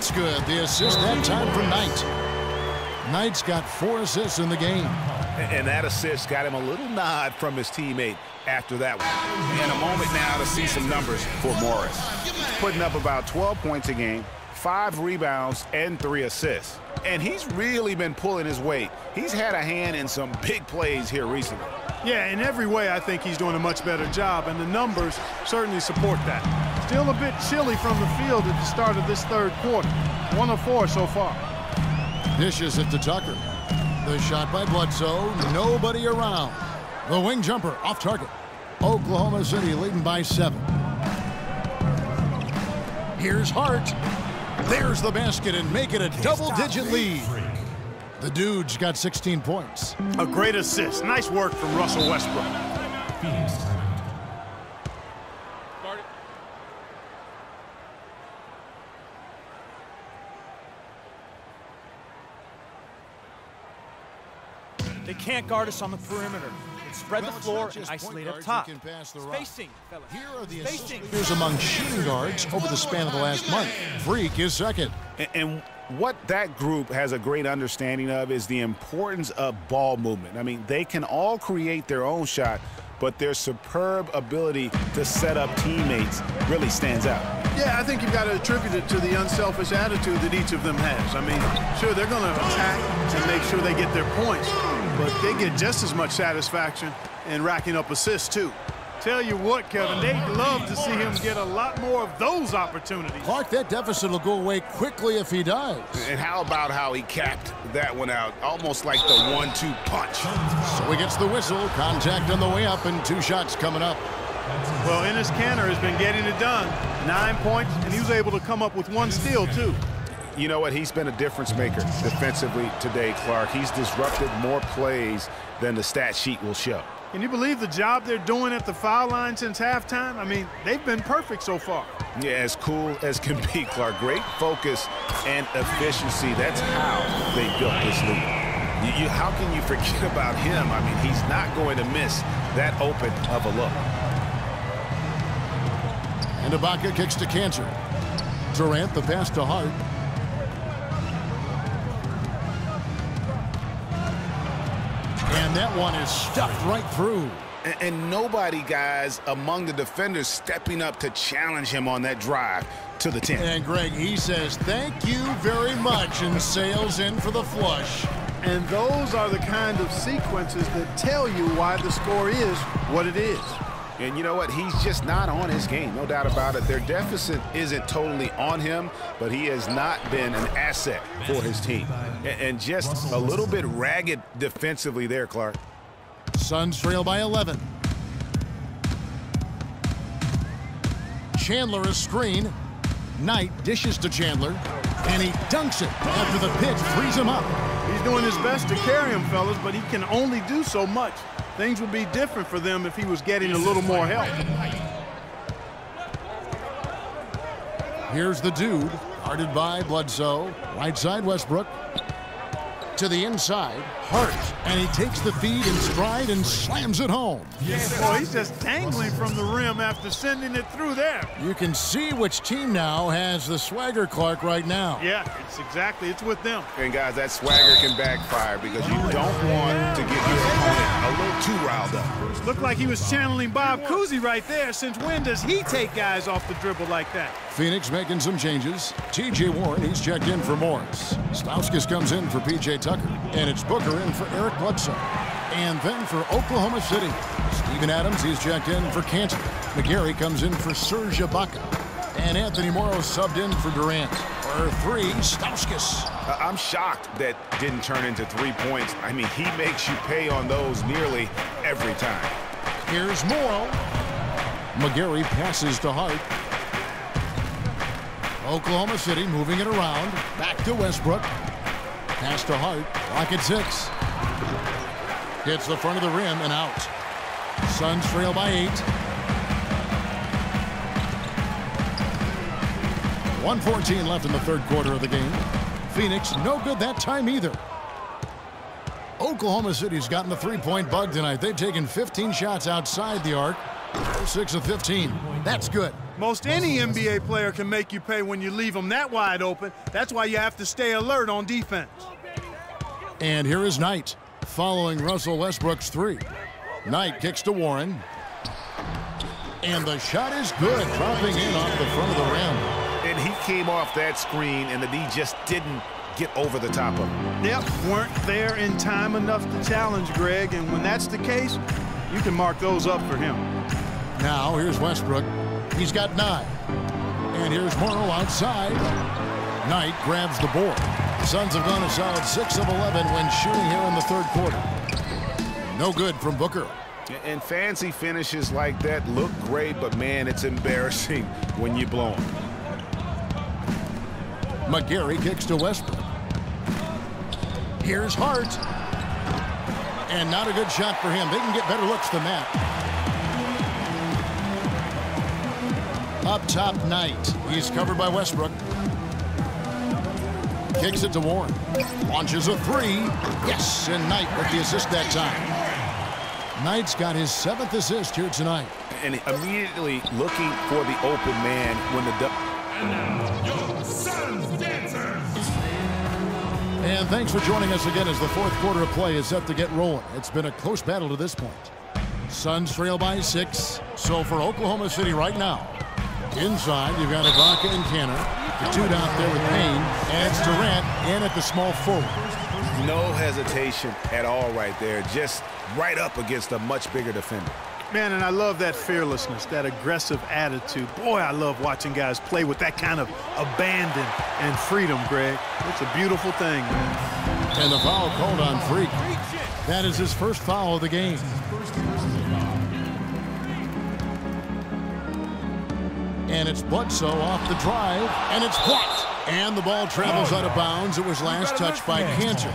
That's good. The assist that time from Knight. Knight's got 4 assists in the game. And that assist got him a little nod from his teammate after that one. And a moment now to see some numbers for Morris. Putting up about 12 points a game, 5 rebounds, and 3 assists. And he's really been pulling his weight. He's had a hand in some big plays here recently. Yeah, in every way, I think he's doing a much better job, and the numbers certainly support that. Still a bit chilly from the field at the start of this third quarter. 1 of 4 so far. Dishes it to Tucker. The shot by Bledsoe. Nobody around. The wing jumper off target. Oklahoma City leading by 7. Here's Hart. There's the basket and make it a double-digit lead. The dude's got 16 points. A great assist. Nice work from Russell Westbrook. They can't guard us on the perimeter. Spread the floor and isolate up top. Spacing, fellas. Here are the leaders among shooting guards over the span of the last month. Freak is second. And what that group has a great understanding of is the importance of ball movement. I mean, they can all create their own shot, but their superb ability to set up teammates really stands out. Yeah, I think you've got to attribute it to the unselfish attitude that each of them has. I mean, sure, they're going to attack and make sure they get their points, but they get just as much satisfaction in racking up assists, too. Tell you what, Kevin, they'd love to see him get a lot more of those opportunities. Clark, that deficit will go away quickly if he does. And how about how he capped that one out, almost like the 1-2 punch. So he gets the whistle, contact on the way up, and 2 shots coming up. Well, Enes Kanter has been getting it done. 9 points, and he was able to come up with 1 steal, too. You know what? He's been a difference maker defensively today, Clark. He's disrupted more plays than the stat sheet will show. Can you believe the job they're doing at the foul line since halftime? I mean, they've been perfect so far. Yeah, as cool as can be, Clark. Great focus and efficiency. That's how they built this lead. How can you forget about him? I mean, he's not going to miss that open of a look. And Ibaka kicks to Cantor. Durant, the pass to Hart. And that one is stuffed right through. And nobody, guys, among the defenders stepping up to challenge him on that drive to the 10. And Greg, he says, thank you very much, and sails in for the flush. And those are the kind of sequences that tell you why the score is what it is. And you know what? He's just not on his game, no doubt about it. Their deficit isn't totally on him, but he has not been an asset for his team. And just a little bit ragged defensively there, Clark. Suns trail by 11. Chandler a screen. Knight dishes to Chandler, and he dunks it after the pitch frees him up. He's doing his best to carry him, fellas, but he can only do so much. Things would be different for them if he was getting a little more help. Here's the dude, guarded by Bledsoe. Right side, Westbrook. To the inside, Hart. And he takes the feed in stride and slams it home. Boy, he's just dangling from the rim after sending it through there. You can see which team now has the swagger, Clark, right now. Yeah, it's with them. And, guys, that swagger can backfire because you don't want to get your opponent a little too riled up. Looked like he was channeling Bob Cousy right there. Since when does he take guys off the dribble like that? Phoenix making some changes. T.J. Warren, he's checked in for Morris. Stauskas comes in for P.J. Tucker. And it's Booker in for Eric Bledsoe. And then for Oklahoma City, Steven Adams, he's checked in for Cantor. McGarry comes in for Serge Ibaka. And Anthony Morrow subbed in for Durant. For 3, Stauskas. I'm shocked that didn't turn into 3 points. I mean, he makes you pay on those nearly every time. Here's Morrow. McGarry passes to Hart. Oklahoma City moving it around. Back to Westbrook. Pass to Hart. Clock at 6. Hits the front of the rim and out. Suns trail by 8. 1:14 left in the third quarter of the game. Phoenix no good that time either. Oklahoma City's gotten the three-point bug tonight. They've taken 15 shots outside the arc. 6 of 15. That's good. Most any NBA player can make you pay when you leave them that wide open. That's why you have to stay alert on defense. And here is Knight following Russell Westbrook's three. Knight kicks to Warren. And the shot is good, dropping in off the front of the rim. And he came off that screen, and the D just didn't get over the top of him. Yep, weren't there in time enough to challenge Greg, and when that's the case, you can mark those up for him. Now, here's Westbrook. He's got 9. And here's Morrow outside. Knight grabs the board. The Suns have gone a solid 6 of 11 when shooting here in the third quarter. No good from Booker. And fancy finishes like that look great, but, man, it's embarrassing when you blow them. McGarry kicks to Westbrook. Here's Hart. And not a good shot for him. They can get better looks than that. Up top, Knight. He's covered by Westbrook. Kicks it to Warren. Launches a three. Yes, and Knight with the assist that time. Knight's got his 7th assist here tonight. And immediately looking for the open man when the... And now, your Suns dancers. And thanks for joining us again as the fourth quarter of play is set to get rolling. It's been a close battle to this point. Suns trail by 6. So for Oklahoma City right now, inside you've got Ibaka and Kanter. The two out there with Payne. And it's Durant in at the small forward. No hesitation at all right there. Just right up against a much bigger defender. Man, and I love that fearlessness, that aggressive attitude. Boy, I love watching guys play with that kind of abandon and freedom, Greg. It's a beautiful thing, man. And the foul called on Freak. That is his first foul of the game. And it's Bledsoe off the drive, and it's blocked. And the ball travels out of bounds. It was last touched by Kanter.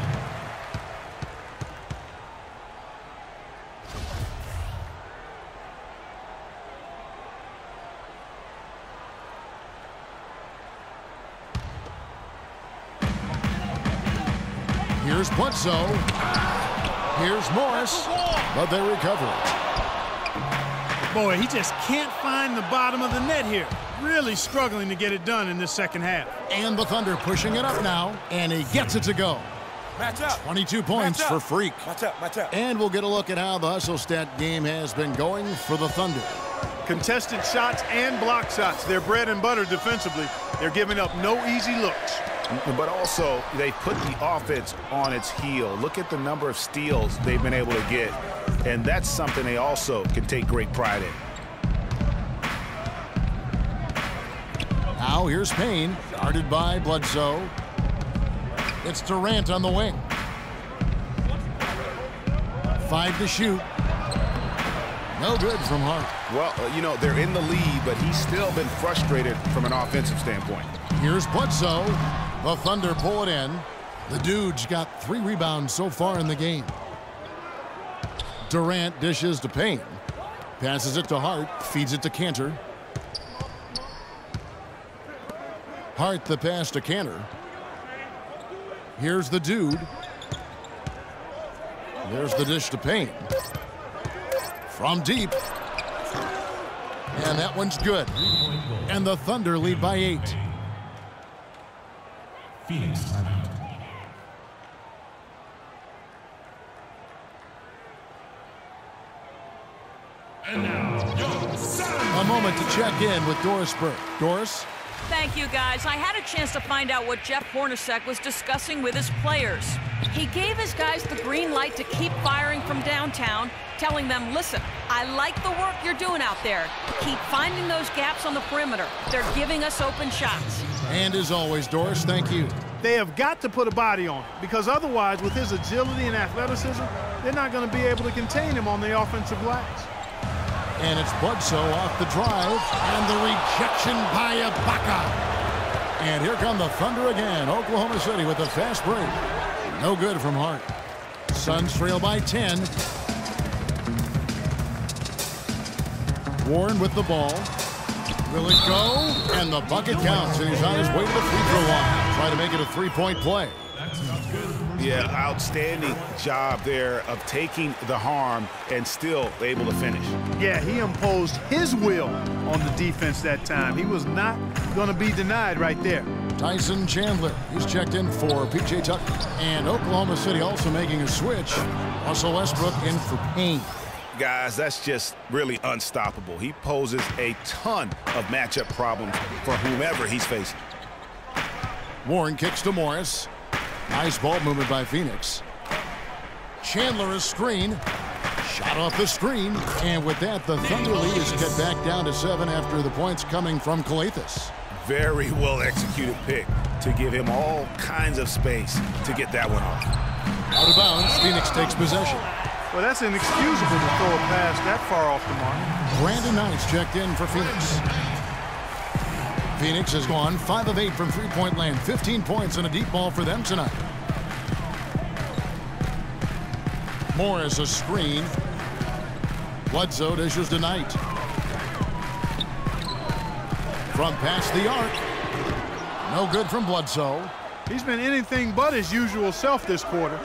Here's Bledsoe. Here's Morris, but they recover it. Boy, he just can't find the bottom of the net here. Really struggling to get it done in this second half. And the Thunder pushing it up now, and he gets it to go. Match up. 22 points for Freak. Match up, match up. And we'll get a look at how the hustle stat game has been going for the Thunder. Contested shots and block shots. They're bread and butter defensively. They're giving up no easy looks. But also, they put the offense on its heel. Look at the number of steals they've been able to get. And that's something they also can take great pride in. Now here's Payne, guarded by Bledsoe. It's Durant on the wing. 5 to shoot. No good from Hart. Well, you know, they're in the lead, but he's still been frustrated from an offensive standpoint. Here's Bledsoe. The Thunder pull it in. The Dude's got 3 rebounds so far in the game. Durant dishes to Payne. Passes it to Hart. Feeds it to Kanter. Hart the pass to Kanter. Here's the Dude. There's the dish to Payne. From deep. And that one's good. And the Thunder lead by 8. Phoenix timeout. And now, your Suns. A moment to check in with Doris Burke. Doris? Thank you, guys. I had a chance to find out what Jeff Hornacek was discussing with his players. He gave his guys the green light to keep firing from downtown, telling them, listen, I like the work you're doing out there. Keep finding those gaps on the perimeter. They're giving us open shots. And as always, Doris, thank you. They have got to put a body on it, because otherwise, with his agility and athleticism, they're not going to be able to contain him on the offensive glass. And it's Bledsoe off the drive, and the rejection by Ibaka. And here come the Thunder again. Oklahoma City with a fast break. No good from Hart. Suns trail by 10. Warren with the ball. Will it go? And the bucket counts, and he's on his way to the free throw line. Try to make it a 3-point play. That's good. Yeah, outstanding job there of taking the harm and still able to finish. Yeah, he imposed his will on the defense that time. He was not going to be denied right there. Tyson Chandler, he's checked in for P.J. Tucker. And Oklahoma City also making a switch. Russell Westbrook in for Payne. Guys, that's just really unstoppable. He poses a ton of matchup problems for whomever he's facing. Warren kicks to Morris. Nice ball movement by Phoenix. Chandler a screen. Shot off the screen. And with that, the Thunder lead is cut back down to 7 after the points coming from Calathes. Very well executed pick to give him all kinds of space to get that one off. Out of bounds, Phoenix takes possession. Well, that's inexcusable to throw a pass that far off the mark. Brandon Knight's checked in for Phoenix. Phoenix has gone 5 of 8 from three-point land. 15 points and a deep ball for them tonight. Morris a screen. Bledsoe dishes to Knight. From past the arc. No good from Bledsoe. He's been anything but his usual self this quarter.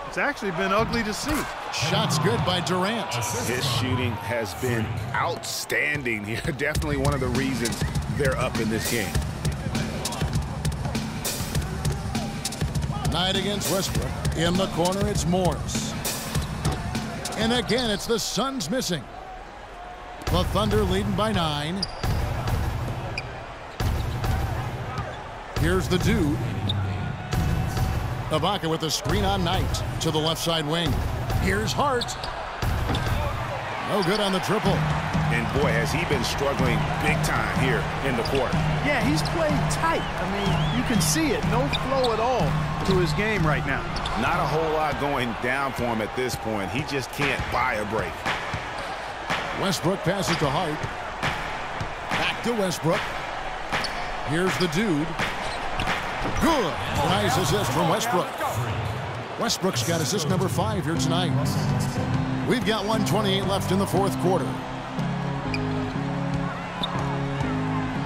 It's actually been ugly to see. Shots good by Durant. His shooting has been outstanding here. Definitely one of the reasons they're up in this game. Knight against Westbrook. In the corner, it's Morris. And again, it's the Suns missing. The Thunder leading by 9. Here's the dude. Ibaka with a screen on Knight to the left side wing. Here's Hart. No good on the triple. And boy, has he been struggling big time here in the quarter. Yeah, he's played tight. I mean, you can see it. No flow at all to his game right now. Not a whole lot going down for him at this point. He just can't buy a break. Westbrook passes to Hart. Back to Westbrook. Here's the dude. Good. Nice assist from Westbrook. Westbrook's got assist number 5 here tonight. We've got 1:28 left in the fourth quarter.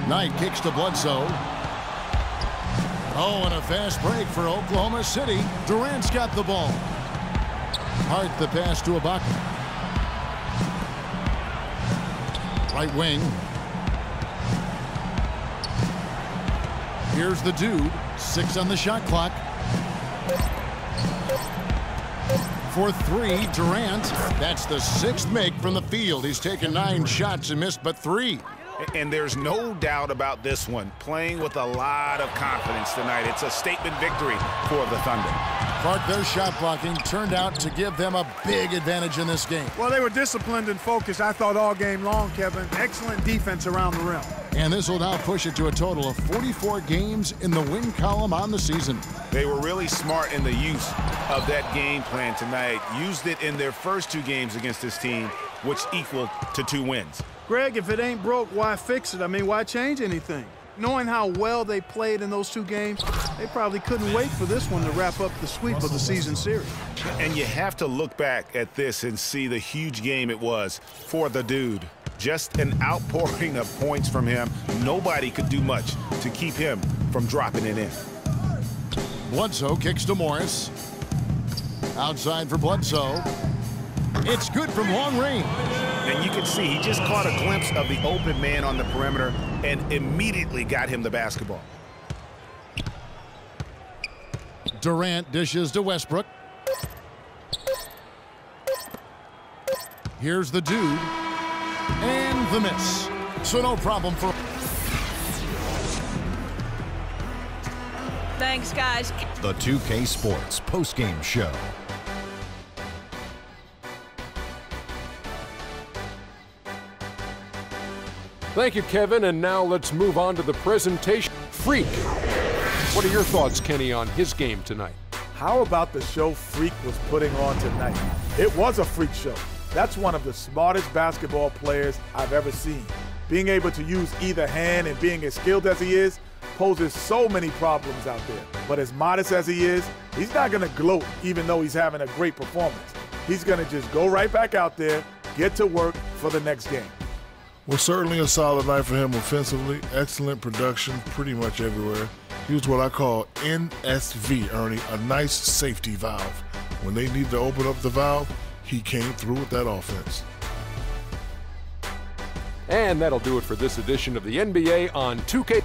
Knight kicks to Bledsoe. Oh, and a fast break for Oklahoma City. Durant's got the ball. Hart the pass to Ibaka. Right wing. Here's the dude. 6 on the shot clock. For 3, Durant. That's the 6th make from the field. He's taken 9 shots and missed but 3. And there's no doubt about this one. Playing with a lot of confidence tonight. It's a statement victory for the Thunder. Clark, their shot blocking turned out to give them a big advantage in this game. Well, they were disciplined and focused, I thought, all game long, Kevin. Excellent defense around the rim. And this will now push it to a total of 44 games in the win column on the season. They were really smart in the use of that game plan tonight. Used it in their first 2 games against this team, which equaled to 2 wins. Greg, if it ain't broke, why fix it? I mean, why change anything? Knowing how well they played in those 2 games, they probably couldn't wait for this one to wrap up the sweep of the season series. And you have to look back at this and see the huge game it was for the dude. Just an outpouring of points from him. Nobody could do much to keep him from dropping it in. Bledsoe kicks to Morris. Outside for Bledsoe. It's good from long range. And you can see he just caught a glimpse of the open man on the perimeter and immediately got him the basketball. Durant dishes to Westbrook. Here's the dude. And the miss. So no problem for... Thanks, guys. The 2K Sports postgame show. Thank you, Kevin, and now let's move on to the presentation. Freak. What are your thoughts, Kenny, on his game tonight? How about the show Freak was putting on tonight? It was a freak show. That's one of the smartest basketball players I've ever seen. Being able to use either hand and being as skilled as he is poses so many problems out there. But as modest as he is, he's not going to gloat even though he's having a great performance. He's going to just go right back out there, get to work for the next game. Well, certainly a solid night for him offensively. Excellent production pretty much everywhere. used what I call NSV, Ernie, a nice safety valve. When they need to open up the valve, he came through with that offense. And that'll do it for this edition of the NBA on 2K.